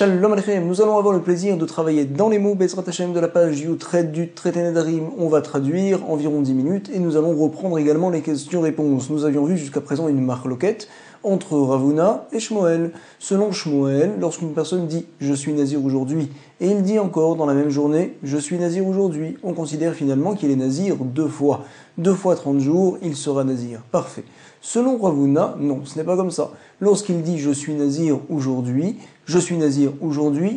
Shalom Aleichem, nous allons avoir le plaisir de travailler dans les mots Bezrat Hashem de la page Yutret du traité Nedarim. On va traduire environ 10 minutes et nous allons reprendre également les questions-réponses. Nous avions vu jusqu'à présent une marloquette entre Ravuna et Shmuel. Selon Shmuel, lorsqu'une personne dit « je suis nazir aujourd'hui » et il dit encore dans la même journée « je suis nazir aujourd'hui », on considère finalement qu'il est nazir deux fois. 2 fois 30 jours, il sera nazir. Parfait. Selon Ravuna, non, ce n'est pas comme ça. Lorsqu'il dit « je suis nazir aujourd'hui »,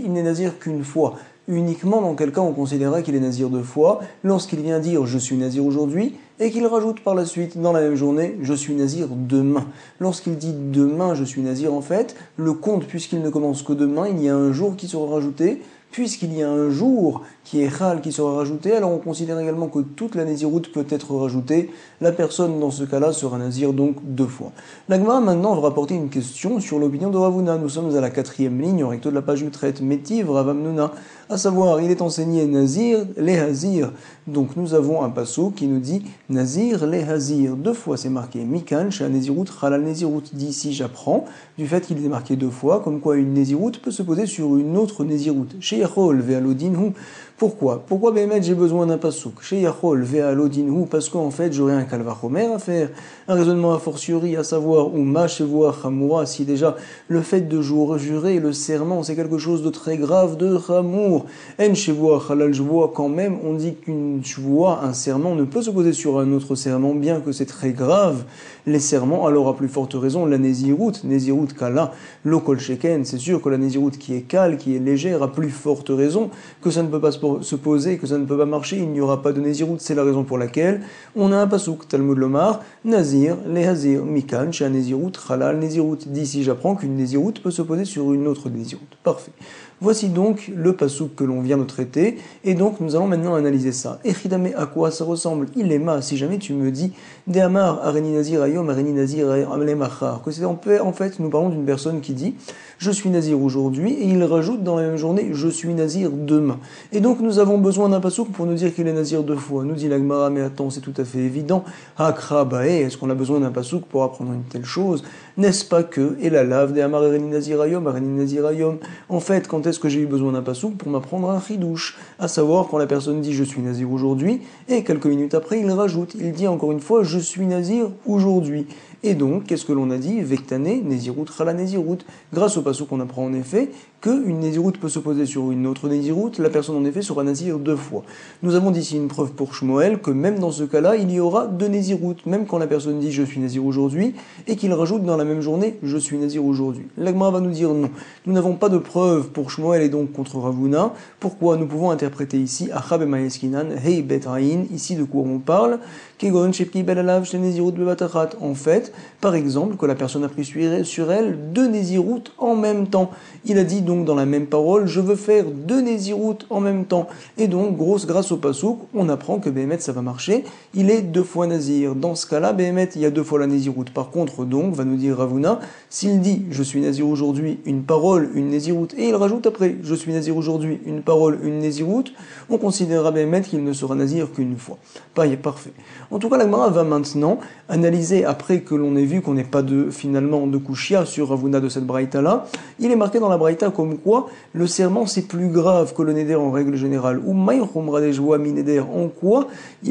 il n'est nazir qu'une fois. Uniquement dans quel cas on considérera qu'il est nazir 2 fois, lorsqu'il vient dire « je suis nazir aujourd'hui » et qu'il rajoute par la suite dans la même journée « je suis nazir demain ». Lorsqu'il dit « demain je suis nazir », en fait, le compte, puisqu'il ne commence que demain, il y a un jour qui sera rajouté. Puisqu'il y a un jour qui est Chal qui sera rajouté, alors on considère également que toute la Naziroute peut être rajoutée. La personne dans ce cas-là sera nazir donc 2 fois. La Gemara maintenant va rapporter une question sur l'opinion de Ravuna. Nous sommes à la 4e ligne, au recto de la page Utret, Métiv Ravamnuna, à savoir, il est enseigné Nazir, les Hazir. Donc nous avons un passo qui nous dit Nazir, les Hazir. 2 fois c'est marqué Mikan, chez un Naziroute, Halal Naziroute. D'ici j'apprends du fait qu'il est marqué 2 fois, comme quoi une Naziroute peut se poser sur une autre Naziroute. Chez Yachol, Ve'alodinhu. Pourquoi Béhémet j'ai besoin d'un pasouk? Chez Yachol, Ve'alodinhu, parce qu'en fait j'aurais un kalvachomer à faire, un raisonnement a fortiori, à savoir, ou ma chevoa chamoura, si déjà le fait de jurer le serment c'est quelque chose de très grave, de chamour. En chevoa halal, je vois quand même, on dit qu'une chevoa, un serment, ne peut se poser sur un autre serment, bien que c'est très grave. Les serments, alors à plus forte raison, la Néziroute kala, l'okol sheken, c'est sûr que la Néziroute qui est cale, qui est légère, a plus forte raison que ça ne peut pas se poser, que ça ne peut pas marcher, il n'y aura pas de Néziroute, c'est la raison pour laquelle on a un pasouk, Talmud Lomar, Nazir, les Hazir, Mikan, chez un Néziroute, Halal, Néziroute. D'ici j'apprends qu'une Néziroute peut se poser sur une autre Néziroute. Parfait. Voici donc le pasouk que l'on vient de traiter, et donc nous allons maintenant analyser ça. Echidame, à quoi ça ressemble? Ilema, si jamais tu me dis, De Amar, Areni Nazir Ayom, Areni Nazir Amlemachar, que c'est en fait, nous parlons d'une personne qui dit, je suis nazir aujourd'hui, et il rajoute dans la même journée, je suis nazir demain. Et donc nous avons besoin d'un pasouk pour nous dire qu'il est nazir 2 fois. Nous dit la Gemara, mais attends, c'est tout à fait évident. Hakra bae, est-ce qu'on a besoin d'un pasouk pour apprendre une telle chose? N'est-ce pas que, et la lave, De Amar, Areni Nazir Ayom, Areni Nazir Ayom. En fait, quand est-ce que j'ai eu besoin d'un pasouk pour m'apprendre un chidouche, à savoir quand la personne dit je suis nazir aujourd'hui, et quelques minutes après il rajoute, il dit encore une fois je suis nazir aujourd'hui. Et donc, qu'est-ce que l'on a dit? Vektane, Néziroute, Chala Néziroute. Grâce au pasouk qu'on apprend en effet qu'une Néziroute peut se poser sur une autre Néziroute, la personne en effet sera nazir 2 fois. Nous avons d'ici une preuve pour Shmuel que même dans ce cas-là, il y aura 2 Néziroutes, même quand la personne dit je suis nazir aujourd'hui, et qu'il rajoute dans la même journée je suis nazir aujourd'hui. L'Agma va nous dire non. Nous n'avons pas de preuve pour Shmuel et donc contre Ravuna. Pourquoi? Nous pouvons interpréter ici Achab et Maeskinan, Hei Bet Aïn, ici de quoi on parle, Kegon Shepki Belalav, Néziroute Bebatachat. En fait, par exemple, que la personne a pris sur elle 2 Néziroutes en même temps. Il a dit donc dans la même parole, je veux faire 2 Néziroutes en même temps. Et donc, grâce au pasouk, on apprend que Béhémet ça va marcher, il est 2 fois nazir. Dans ce cas-là, Béhémet, il y a 2 fois la Néziroute. Par contre, donc, va nous dire Ravuna, s'il dit je suis nazir aujourd'hui, une parole, une Néziroute, et il rajoute après je suis nazir aujourd'hui, une parole, une Néziroute, on considérera Béhémet qu'il ne sera nazir qu'une fois. Parfait. En tout cas, la Gemara va maintenant analyser, après que l'on ait vu qu'on n'ait pas finalement de kushia sur Ravuna de cette braïta-là, il est marqué dans la braïta comme quoi le serment c'est plus grave que le neder en règle générale. Ou maïchumra des joie mi neder, en quoi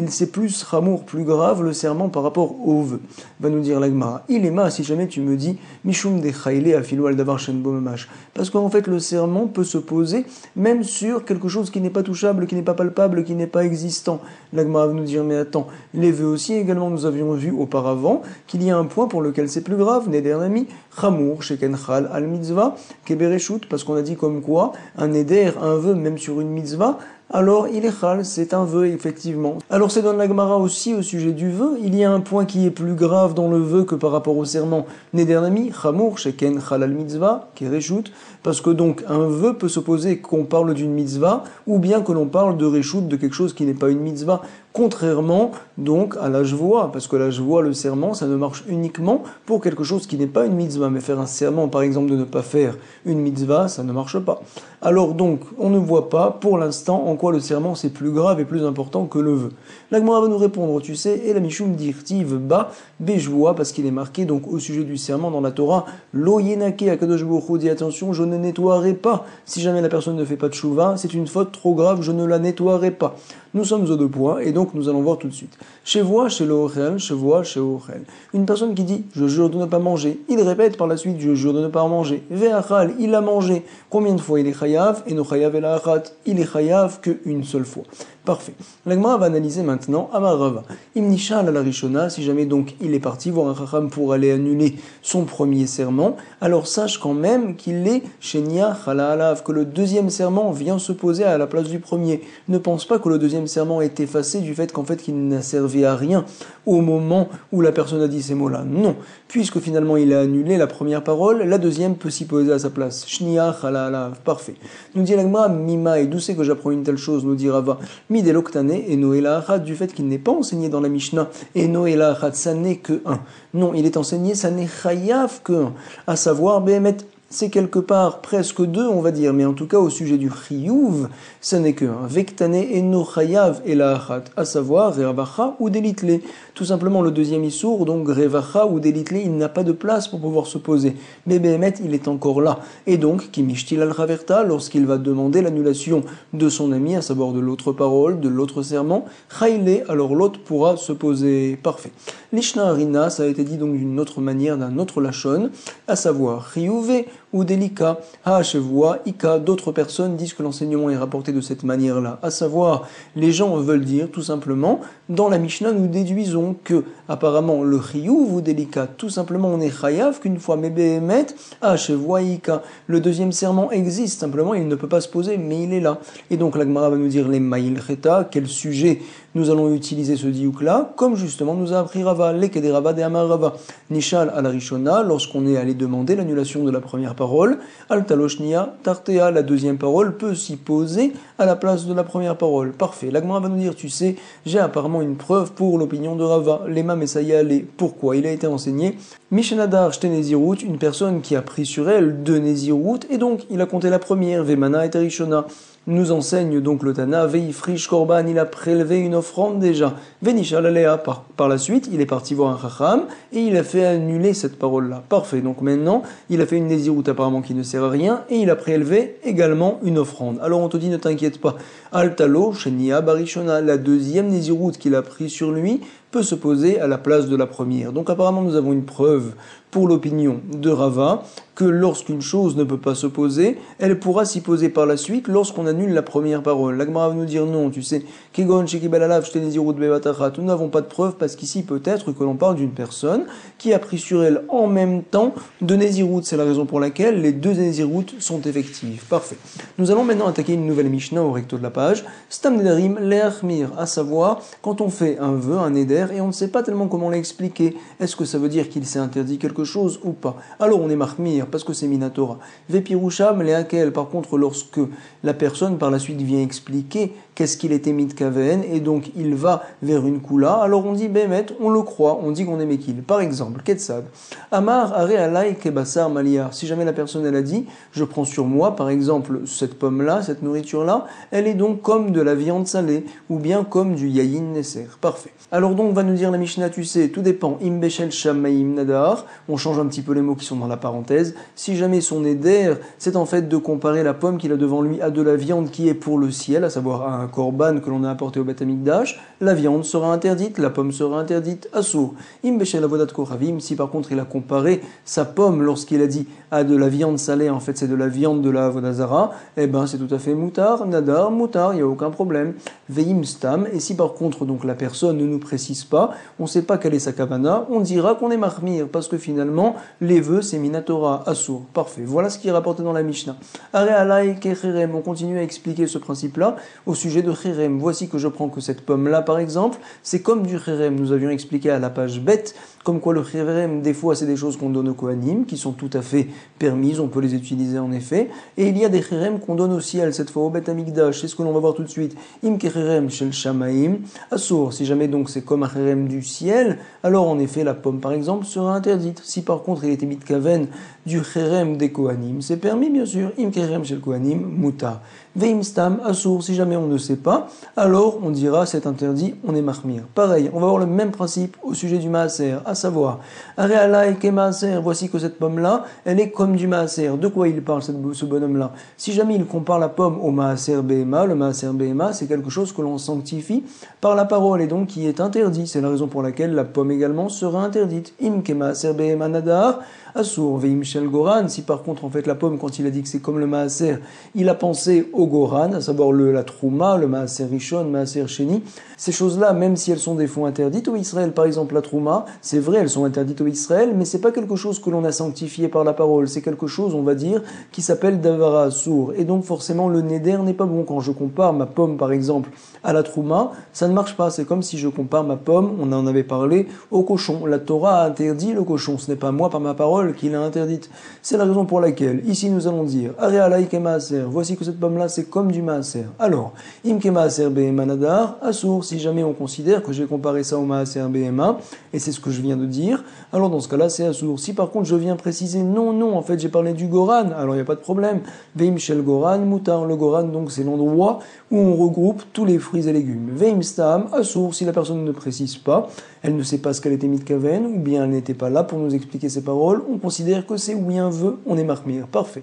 c'est plus ramour, plus grave le serment par rapport au vœu. Va nous dire la Gemara. Il est ma, si jamais tu me dis, mishum de chayle afilo al davar shen bomamash. Parce qu'en fait le serment peut se poser même sur quelque chose qui n'est pas touchable, qui n'est pas palpable, qui n'est pas existant. La Gemara va nous dire, mais attends, les vœux aussi également nous avions vu auparavant qu'il y a un point pour lequel c'est plus grave, neder nami, chamour, sheken chal al mitzvah, kebereshut, parce qu'on a dit comme quoi, un neder, un vœu, même sur une mitzvah, alors il est chal, c'est un vœu effectivement. Alors c'est dans la Gemara aussi au sujet du vœu, il y a un point qui est plus grave dans le vœu que par rapport au serment. Neder nami, chamour, sheken chal al mitzvah, kereshut, parce que donc un vœu peut s'opposer qu'on parle d'une mitzvah, ou bien que l'on parle de reshut, de quelque chose qui n'est pas une mitzvah, contrairement donc à la jvoa, parce que la jvoa, le serment, ça ne marche uniquement pour quelque chose qui n'est pas une mitzvah, mais faire un serment par exemple de ne pas faire une mitzvah, ça ne marche pas. Alors donc, on ne voit pas pour l'instant en quoi le serment c'est plus grave et plus important que le vœu. La Gemara va nous répondre, tu sais, et la Mishum dirtiv ba bejvoa, parce qu'il est marqué donc au sujet du serment dans la Torah, lo yenake akadosh baruch hu dit attention, je ne nettoierai pas. Si jamais la personne ne fait pas de chouva, c'est une faute trop grave, je ne la nettoierai pas. Nous sommes aux deux points, et donc nous allons voir tout de suite. Chez voix, chez l'Ochel, chez voix, chez Ochel. Une personne qui dit, je jure de ne pas manger, il répète par la suite, je jure de ne pas manger. Ve'achal, il a mangé. Combien de fois il est chayav? Et no chayav el achat, il est chayav qu'une seule fois. Parfait. La Gemara va analyser maintenant Amar Rava. Imnishal à la Rishona, si jamais donc il est parti voir un chacham pour aller annuler son premier serment, alors sache quand même qu'il est shenia chala alav, que le deuxième serment vient se poser à la place du premier. Ne pense pas que le deuxième serment est effacé du fait qu'en fait qu'il n'a servi à rien au moment où la personne a dit ces mots-là. Non, puisque finalement il a annulé la première parole, la deuxième peut s'y poser à sa place. Shnia chala alav, parfait. Nous dit la Gemara Mima, et d'où c'est que j'apprends une telle chose, nous dit Rava. Mideloktane et Noéla Achat, du fait qu'il n'est pas enseigné dans la Mishnah, et Noéla Achat, ça n'est que un. Non, il est enseigné, ça n'est chayav que un. À savoir, Behemet, c'est quelque part presque deux, on va dire, mais en tout cas au sujet du chiyuv, ce n'est que un. Vektane et no chayav et la achat, à savoir revacha ou delitle. Tout simplement le deuxième issour, donc revacha ou delitle, il n'a pas de place pour pouvoir se poser. Mais Behemet, il est encore là. Et donc, kimishtil al chaverta, lorsqu'il va demander l'annulation de son ami, à savoir de l'autre parole, de l'autre serment, chayle, alors l'autre pourra se poser. Parfait. Lishna harina, ça a été dit donc d'une autre manière, d'un autre lachon, à savoir chiyuve ou delika, ha-chevoua, ika, d'autres personnes disent que l'enseignement est rapporté de cette manière-là, à savoir, les gens veulent dire tout simplement, dans la Mishnah nous déduisons que, apparemment, le chiyuv ou delika, tout simplement on est chayav qu'une fois, mais behemet, ha-chevoua, ika, le deuxième serment existe, simplement il ne peut pas se poser, mais il est là. Et donc la Gemara va nous dire les maïl cheta, quel sujet nous allons utiliser ce diouk-là, comme justement nous a appris Rava, l'ekede Rava de Amar Rava, nishal al rishona, lorsqu'on est allé demander l'annulation de la première parole, al taloshnia tartea, la deuxième parole peut s'y poser à la place de la première parole. Parfait. La Gemara va nous dire, tu sais, j'ai apparemment une preuve pour l'opinion de Rava, lema mesaya le, pourquoi il a été enseigné, mishenadar shte nezirut, une personne qui a pris sur elle deux nezirut, et donc il a compté la première, vemana et rishona. Nous enseigne donc le Tana, Veifrish Korban, il a prélevé une offrande déjà. Venishal Alea, par la suite, il est parti voir un Chacham et il a fait annuler cette parole-là. Parfait, donc maintenant, il a fait une Nézirout apparemment qui ne sert à rien et il a prélevé également une offrande. Alors on te dit, ne t'inquiète pas, Altalo, Shenia, Barishona, la deuxième Nézirout qu'il a pris sur lui, peut se poser à la place de la première. Donc apparemment nous avons une preuve pour l'opinion de Rava que lorsqu'une chose ne peut pas se poser, elle pourra s'y poser par la suite lorsqu'on annule la première parole. La Gemara va nous dire non, tu sais, Kegon Shekibalalav Shtenezirut Bevatachat, nous n'avons pas de preuve parce qu'ici peut-être que l'on parle d'une personne qui a pris sur elle en même temps deux Nézirut. C'est la raison pour laquelle les deux Nézirut sont effectives. Parfait. Nous allons maintenant attaquer une nouvelle Mishnah au recto de la page. Stam Nedarim Leachmir, à savoir quand on fait un vœu, un Neder, et on ne sait pas tellement comment l'expliquer. Est-ce que ça veut dire qu'il s'est interdit quelque chose ou pas? Alors on est Mahmir, parce que c'est Minatora. Vepirusham, Leakel, par contre, lorsque la personne par la suite vient expliquer qu'est-ce qu'il était mitkaven, et donc il va vers une kula, alors on dit Bemet, on le croit, on dit qu'on est Mekil. Par exemple, Ketsad, Amar Are Alay Kebassar Maliar, si jamais la personne elle a dit, je prends sur moi, par exemple, cette pomme-là, cette nourriture-là, elle est donc comme de la viande salée, ou bien comme du yayin neser. Parfait. Alors donc, va nous dire la Mishnah, tu sais, tout dépend, Imbeshel Shamaim Nadar, on change un petit peu les mots qui sont dans la parenthèse, si jamais son éder, c'est en fait de comparer la pomme qu'il a devant lui à de la viande qui est pour le ciel, à savoir à un korban que l'on a apporté au Beth Amikdash, la viande sera interdite, la pomme sera interdite, assour. Imbeshel Avodat Koravim, si par contre il a comparé sa pomme lorsqu'il a dit à de la viande salée, en fait c'est de la viande de la Avodazara, eh ben c'est tout à fait moutar, nadar, moutar, il n'y a aucun problème. Veim stam, et si par contre donc la personne ne nous précise pas, on ne sait pas quelle est sa kavana, on dira qu'on est mahmir, parce que finalement les vœux c'est minatora, assour. Parfait, voilà ce qui est rapporté dans la Mishnah. Are alay kecherem, on continue à expliquer ce principe-là au sujet de cherem. Voici que je prends que cette pomme-là par exemple, c'est comme du cherem, nous avions expliqué à la page bête, comme quoi le cherem, des fois c'est des choses qu'on donne au kohanim, qui sont tout à fait permises, on peut les utiliser en effet, et il y a des cherem qu'on donne au ciel, cette fois au Beth Amikdash, c'est ce que l'on va voir tout de suite. Im kecherem shel shamaim, assour, si jamais donc c'est comme un cherem du ciel, alors en effet la pomme par exemple sera interdite. Si par contre il était mitkaven du cherem des kohanim, c'est permis bien sûr. Im kerem shel kohanim muta. Veim stam assour, si jamais on ne sait pas, alors on dira c'est interdit, on est mahmir. Pareil, on va avoir le même principe au sujet du maaser, à savoir, arealai ke maaser, voici que cette pomme-là, elle est comme du maaser. De quoi il parle ce bonhomme-là? Si jamais il compare la pomme au maaser behema, le maaser behema, c'est quelque chose que l'on sanctifie par la parole et donc qui est interdit. C'est la raison pour laquelle la pomme également sera interdite. Im ke maaser behema nadar, assour, veim shel goran. Si par contre, en fait, la pomme, quand il a dit que c'est comme le maaser, il a pensé au goran, à savoir la trouma, le maaser rishon, maaser sheni. Ces choses-là, même si elles sont des fois interdites au Israël, par exemple la trouma, c'est vrai, elles sont interdites au Israël, mais c'est pas quelque chose que l'on a sanctifié par la parole. C'est quelque chose, on va dire, qui s'appelle davara assour. Et donc, forcément, le neder n'est pas bon. Quand je compare ma pomme, par exemple, à la trouma, ça ne marche pas. C'est comme si je compare ma pomme, on en avait parlé, au cochon. La Torah a interdit le cochon. Ce n'est pas moi, par ma parole, qui l'a interdite. C'est la raison pour laquelle, ici, nous allons dire, Arealai ke maaser, voici que cette pomme-là, c'est comme du maaser. Alors, im ke maaser behema nadar, assour, si jamais on considère que j'ai comparé ça au maaser behema, et c'est ce que je viens de dire, alors dans ce cas-là, c'est assour. Si par contre, je viens préciser, non, en fait, j'ai parlé du goran, alors il n'y a pas de problème. Veim shel goran, mutar, le goran, donc c'est l'endroit où on regroupe tous les fruits et légumes. Veim stam, assour, si la personne ne précise pas, elle ne sait pas ce qu'elle était mitkaven, ou bien elle n'était pas là pour nous expliquer ses paroles, on considère que c'est oui un vœu, on est marmir. Parfait.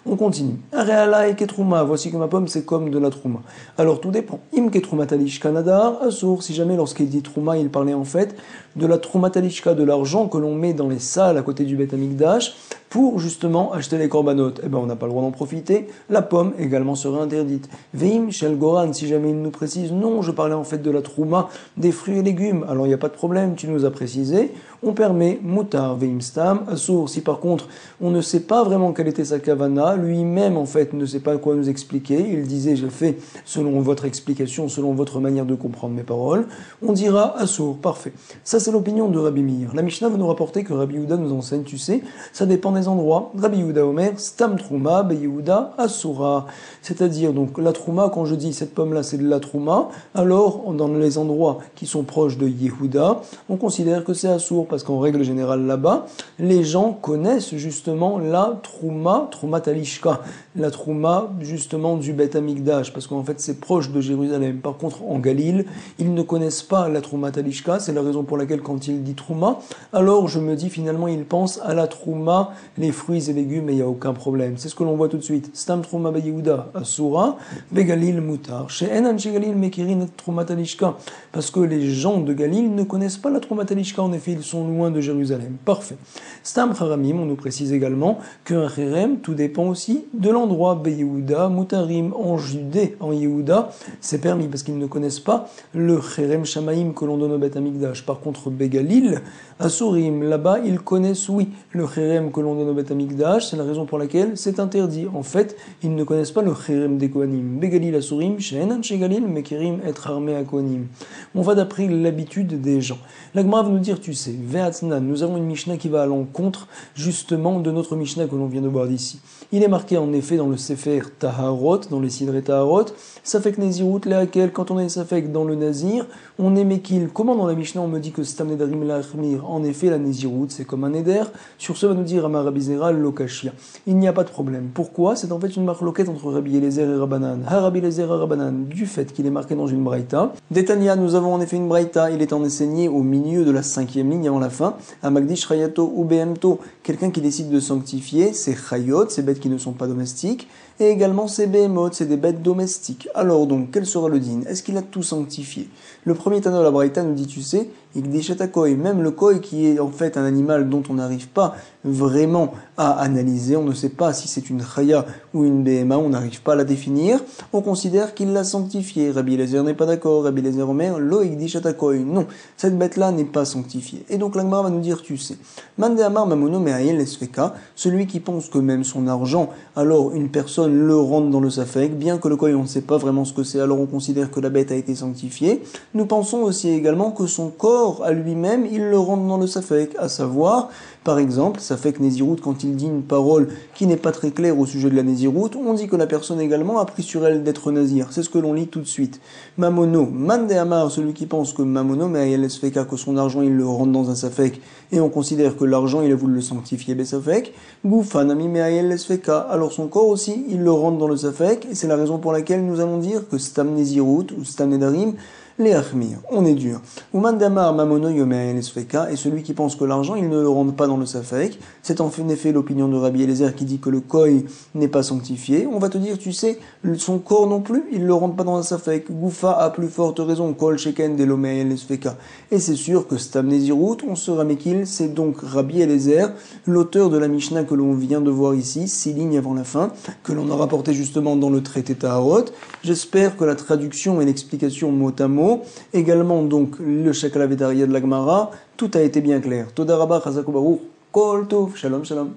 On continue. Areala et ketrouma, voici que ma pomme c'est comme de la trouma. Alors tout dépend. Im ketrouma talishka nadar, assour, si jamais lorsqu'il dit trouma, il parlait en fait de la trouma talishka, de l'argent que l'on met dans les salles à côté du Beth Amikdash, pour justement acheter les korbanot. Eh ben on n'a pas le droit d'en profiter. La pomme également sera interdite. Veim shel goran, si jamais il nous précise, non, je parlais en fait de la trouma, des fruits et légumes. Alors il n'y a pas de problème, tu nous as précisé. On permet mutar veim stam assour. Si par contre on ne sait pas vraiment quelle était sa kavana, lui-même en fait ne sait pas quoi nous expliquer, il disait je fais selon votre explication, selon votre manière de comprendre mes paroles, on dira assour. Parfait. Ça c'est l'opinion de Rabbi Meir. La Mishnah va nous rapporter que Rabbi Yehuda nous enseigne, tu sais, ça dépend des endroits. Rabbi Yehuda Omer, stam trouma, be Yehuda assoura. C'est-à-dire donc la trouma, quand je dis cette pomme là c'est de la trouma, alors dans les endroits qui sont proches de Yehuda, on considère que c'est assour parce qu'en règle générale là-bas, les gens connaissent justement la trouma, trouma talishka, la trouma justement du Beth Amikdash, parce qu'en fait c'est proche de Jérusalem. Par contre en Galil, ils ne connaissent pas la trouma talishka, c'est la raison pour laquelle quand il dit trouma, alors je me dis finalement il pense à la trouma, les fruits et légumes et il n'y a aucun problème. C'est ce que l'on voit tout de suite. Stam trouma be Yehuda asura, be Galil mutar. Chez Enan chez Galil mekirin trouma talishka, parce que les gens de Galil ne connaissent pas la trouma talishka, en effet ils sont loin de Jérusalem. Parfait. Stam Haramim, on nous précise également qu'un Kherem, tout dépend aussi de l'endroit. Be Yehuda, Mutarim, en Judée, en Yehuda, c'est permis parce qu'ils ne connaissent pas le Kherem Shamaim que l'on donne au Beth Amikdash. Par contre, Begalil, Asurim, là-bas, ils connaissent, oui, le Kherem que l'on donne au Beth Amikdash, c'est la raison pour laquelle c'est interdit. En fait, ils ne connaissent pas le Kherem des Kohanim. Begalil, Asurim, She'enan, Shegalil, Mekirim, être armé à Kohanim. On va d'après l'habitude des gens. La Gemara va nous dire, tu sais, Ve'atznan, nous avons une Mishnah qui va à l'encontre, justement, de notre Mishnah que l'on vient de voir d'ici. Il est marqué en effet dans le Sefer Taharot, dans les Sidré Taharot, Safek Nezirut Lehakel, quand on est Safek dans le Nazir, on est Mekil. Comment dans la Mishnah on me dit que Stam Nedarim Lachmir, en effet la Nezirut c'est comme un Neder, sur ce va nous dire Amar Rabbi Zera Lokashia. Il n'y a pas de problème. Pourquoi? C'est en fait une marloquette entre Rabbi Eliezer et Rabbanan. Ha Rabbi Eliezer et Rabbanan, du fait qu'il est marqué dans une Braïta. D'Etania, nous avons en effet une Braïta, il est enseigné au milieu de la 5e ligne avant la fin. Amagdish Chayato ou Behemto, quelqu'un qui décide de sanctifier, c'est Chayot, ces bêtes qui ne sont pas domestiques, et également ces Behemot, c'est des bêtes domestiques. Alors donc, quel sera le din? Est-ce qu'il a tout sanctifié? Le premier Tana de la Braïta nous dit, tu sais, Ikdishatakoi, même le koi qui est en fait un animal dont on n'arrive pas vraiment à analyser, on ne sait pas si c'est une chaya ou une behema, on n'arrive pas à la définir, on considère qu'il l'a sanctifié. Rabbi Eliezer n'est pas d'accord, Rabbi Eliezer Omer, lo ikdishatakoi, non, cette bête-là n'est pas sanctifiée. Et donc l'Agmara va nous dire, tu sais, Mande Amar Mamono Me'ayel Esfeka, celui qui pense que même son argent, alors une personne le rentre dans le safek, bien que le koi on ne sait pas vraiment ce que c'est, alors on considère que la bête a été sanctifiée. Nous pensons aussi également que son corps à lui-même, il le rentre dans le safek, à savoir Par exemple, ça fait que Nézirut, quand il dit une parole qui n'est pas très claire au sujet de la Nézirut, on dit que la personne également a pris sur elle d'être Nazir. C'est ce que l'on lit tout de suite. Mamono, Mande Amar, celui qui pense que Mamono, mais Ayel Sfeka, que son argent il le rentre dans un Safek, et on considère que l'argent il a voulu le sanctifier, Besafek. Goufa, Nami, mais Ayel Sfeka, alors son corps aussi, il le rentre dans le Safek, et c'est la raison pour laquelle nous allons dire que Stam Nézirut ou Stam Nedarim, les Achmir, on est dur. Ouman Damar Mamono Yomei Lesfeka, et celui qui pense que l'argent, il ne le rentre pas dans le Safek. C'est en effet l'opinion de Rabbi Eliezer qui dit que le Koi n'est pas sanctifié. On va te dire, tu sais, son corps non plus, il ne le rentre pas dans le Safek. Goufa a plus forte raison, Kol Sheken de l'Omei Lesfeka. Et c'est sûr que Stam Nezirut, on sera Mekil, c'est donc Rabbi Eliezer, l'auteur de la Mishnah que l'on vient de voir ici, 6 lignes avant la fin, que l'on a rapporté justement dans le traité Taharot. J'espère que la traduction et l'explication mot à mot, également donc le Shakalavedaria de la Gemara, tout a été bien clair. Toda Rabba, Chazak U'Baruch, Kol Tov, Shalom Shalom.